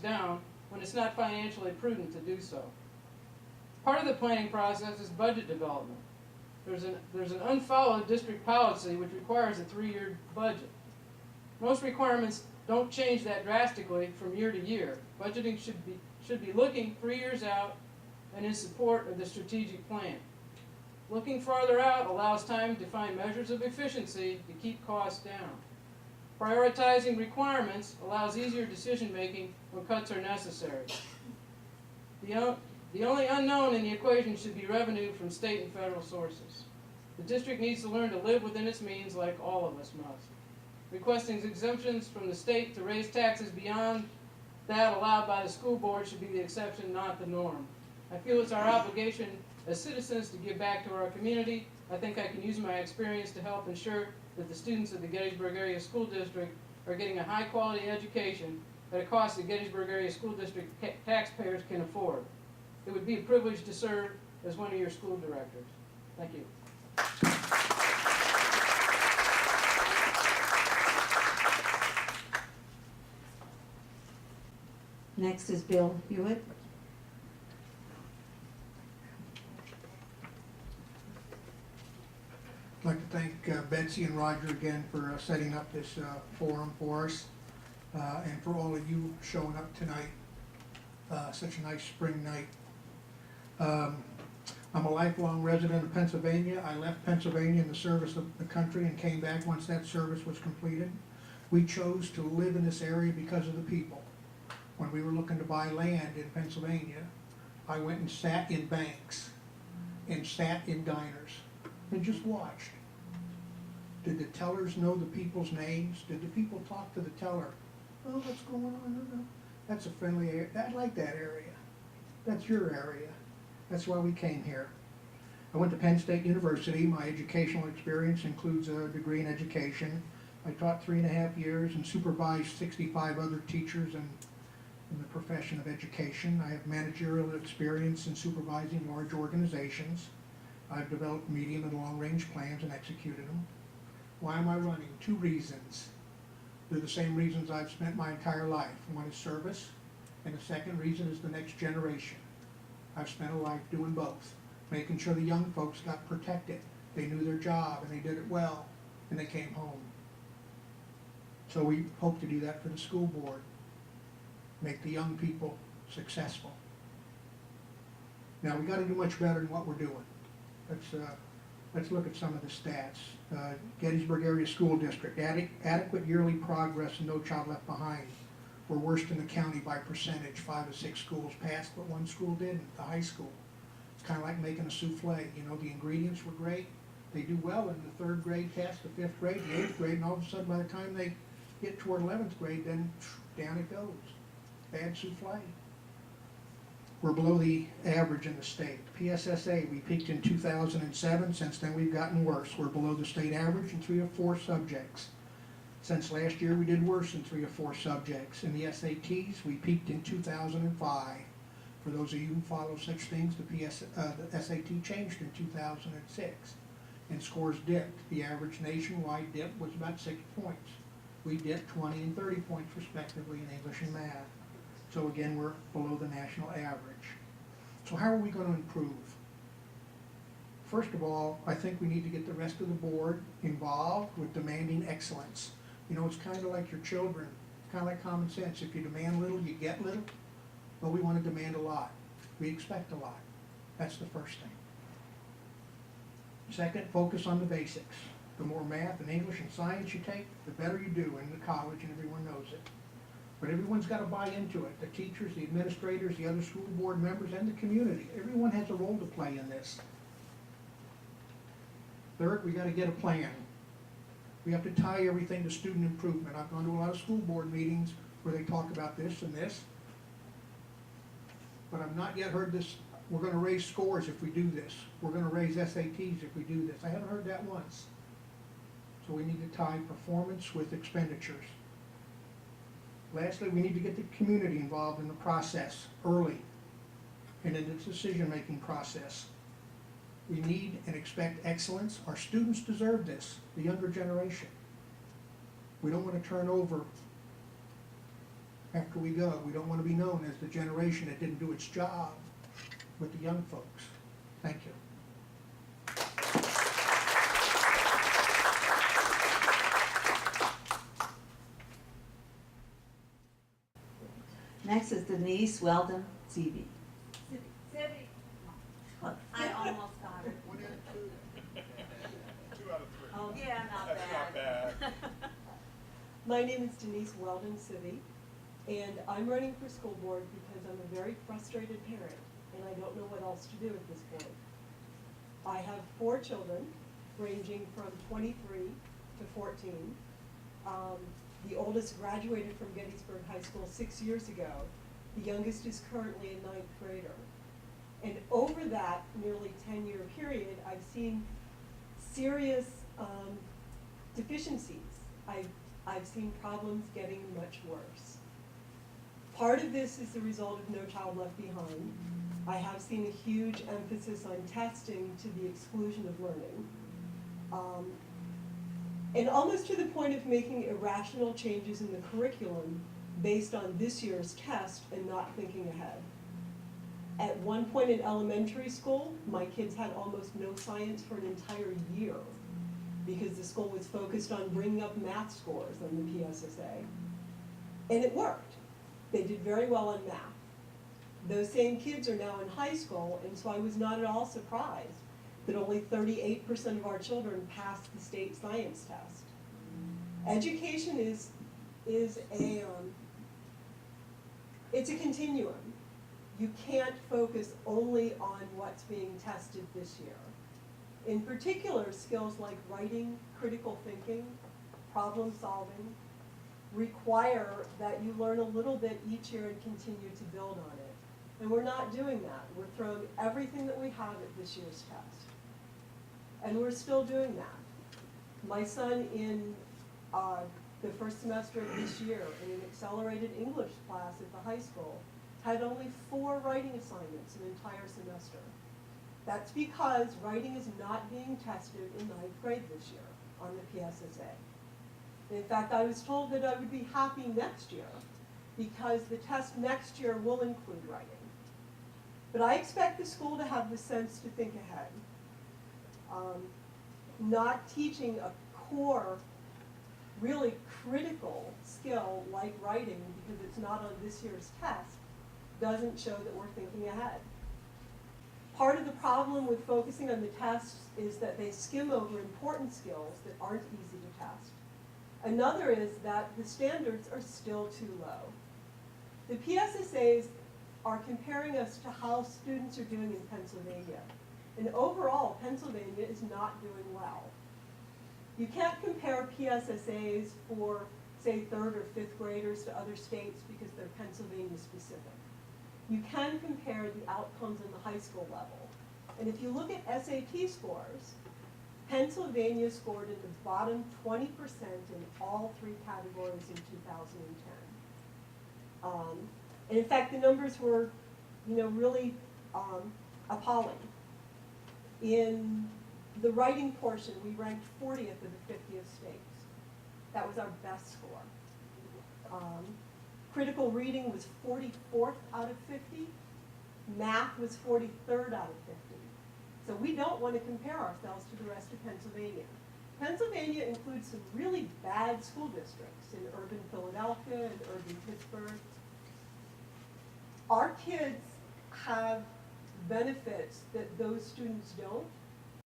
down when it's not financially prudent to do so. Part of the planning process is budget development. There's an unfollowed district policy which requires a 3-year budget. Most requirements don't change that drastically from year to year. Budgeting should be looking 3 years out and in support of the strategic plan. Looking farther out allows time to find measures of efficiency to keep costs down. Prioritizing requirements allows easier decision making when cuts are necessary. The only unknown in the equation should be revenue from state and federal sources. The district needs to learn to live within its means like all of us must. Requesting exemptions from the state to raise taxes beyond that allowed by the school board should be the exception, not the norm. I feel it's our obligation as citizens to give back to our community. I think I can use my experience to help ensure that the students of the Gettysburg Area School District are getting a high-quality education at a cost that Gettysburg Area School District taxpayers can afford. It would be a privilege to serve as one of your school directors. Thank you. Next is Bill Hewitt. I'd like to thank Betsy and Roger again for setting up this forum for us, and for all of you showing up tonight. Such a nice spring night. I'm a lifelong resident of Pennsylvania. I left Pennsylvania in the service of the country and came back once that service was completed. We chose to live in this area because of the people. When we were looking to buy land in Pennsylvania, I went and sat in banks and sat in diners and just watched. Did the tellers know the people's names? Did the people talk to the teller? Oh, what's going on? That's a friendly area. I like that area. That's your area. That's why we came here. I went to Penn State University. My educational experience includes a degree in education. I taught 3.5 years and supervised 65 other teachers in the profession of education. I have managerial experience in supervising large organizations. I've developed medium and long-range plans and executed them. Why am I running? 2 reasons. They're the same reasons I've spent my entire life. One is service, and the second reason is the next generation. I've spent a life doing both, making sure the young folks got protected. They knew their job, and they did it well, and they came home. So we hope to do that for the school board, make the young people successful. Now, we got to do much better than what we're doing. Let's look at some of the stats. Gettysburg Area School District, adequate yearly progress and no child left behind. We're worst in the county by percentage. 5 of 6 schools passed, but 1 school didn't, the high school. It's kind of like making a souffle. You know, the ingredients were great. They do well in the 3rd grade past the 5th grade, the 8th grade, and all of a sudden by the time they get toward 11th grade, then down it goes. Bad souffle. We're below the average in the state. PSSA, we peaked in 2007. Since then, we've gotten worse. We're below the state average in 3 of 4 subjects. Since last year, we did worse in 3 of 4 subjects. In the SATs, we peaked in 2005. For those of you who follow such things, the SAT changed in 2006, and scores dipped. The average nationwide dip was about 6 points. We dipped 20 and 30 points respectively in English and math. So again, we're below the national average. So how are we going to improve? First of all, I think we need to get the rest of the board involved with demanding excellence. You know, it's kind of like your children, kind of like common sense. If you demand little, you get little. But we want to demand a lot. We expect a lot. That's the first thing. Second, focus on the basics. The more math and English and science you take, the better you do in the college, and everyone knows it. But everyone's got to buy into it. The teachers, the administrators, the other school board members, and the community. Everyone has a role to play in this. Third, we got to get a plan. We have to tie everything to student improvement. I've gone to a lot of school board meetings where they talk about this and this, but I've not yet heard this, we're going to raise scores if we do this. We're going to raise SATs if we do this. I haven't heard that once. So we need to tie performance with expenditures. Lastly, we need to get the community involved in the process early and in the decision-making process. We need and expect excellence. Our students deserve this, the younger generation. We don't want to turn over after we go. We don't want to be known as the generation that didn't do its job with the young folks. Thank you. Next is Denise Weldon Seavey. Debbie. I almost got it. Two out of three. Oh, yeah, not That's not bad. bad. My name is Denise Weldon Civvy, and I'm running for school board because I'm a very frustrated parent, and I don't know what else to do at this point. I have 4 children, ranging from 23 to 14. The oldest graduated from Gettysburg High School 6 years ago. The youngest is currently a 9th grader. And over that nearly 10-year period, I've seen serious deficiencies. I've seen problems getting much worse. Part of this is the result of No Child Left Behind. I have seen a huge emphasis on testing to the exclusion of learning. And almost to the point of making irrational changes in the curriculum based on this year's test and not thinking ahead. At one point in elementary school, my kids had almost no science for an entire year because the school was focused on bringing up math scores on the PSSA. And it worked. They did very well on math. Those same kids are now in high school, and so I was not at all surprised that only 38% of our children passed the state science test. Education is it's a continuum. You can't focus only on what's being tested this year. In particular, skills like writing, critical thinking, problem solving, require that you learn a little bit each year and continue to build on it. And we're not doing that. We're throwing everything that we have at this year's test. And we're still doing that. My son in the first semester of this year in an accelerated English class at the high school had only 4 writing assignments an entire semester. That's because writing is not being tested in 9th grade this year on the PSSA. In fact, I was told that I would be happy next year because the test next year will include writing. But I expect the school to have the sense to think ahead. Not teaching a core, really critical skill like writing because it's not on this year's test doesn't show that we're thinking ahead. Part of the problem with focusing on the tests is that they skim over important skills that aren't easy to test. Another is that the standards are still too low. The PSSAs are comparing us to how students are doing in Pennsylvania. And overall, Pennsylvania is not doing well. You can't compare PSSAs for, say, 3rd or 5th graders to other states because they're Pennsylvania specific. You can compare the outcomes in the high school level. And if you look at SAT scores, Pennsylvania scored in the bottom 20% in all 3 categories in 2010. And in fact, the numbers were, really appalling. In the writing portion, we ranked 40th of the 50th states. That was our best score. Critical reading was 44th out of 50. Math was 43rd out of 50. So we don't want to compare ourselves to the rest of Pennsylvania. Pennsylvania includes some really bad school districts in urban Philadelphia and urban Pittsburgh. Our kids have benefits that those students don't.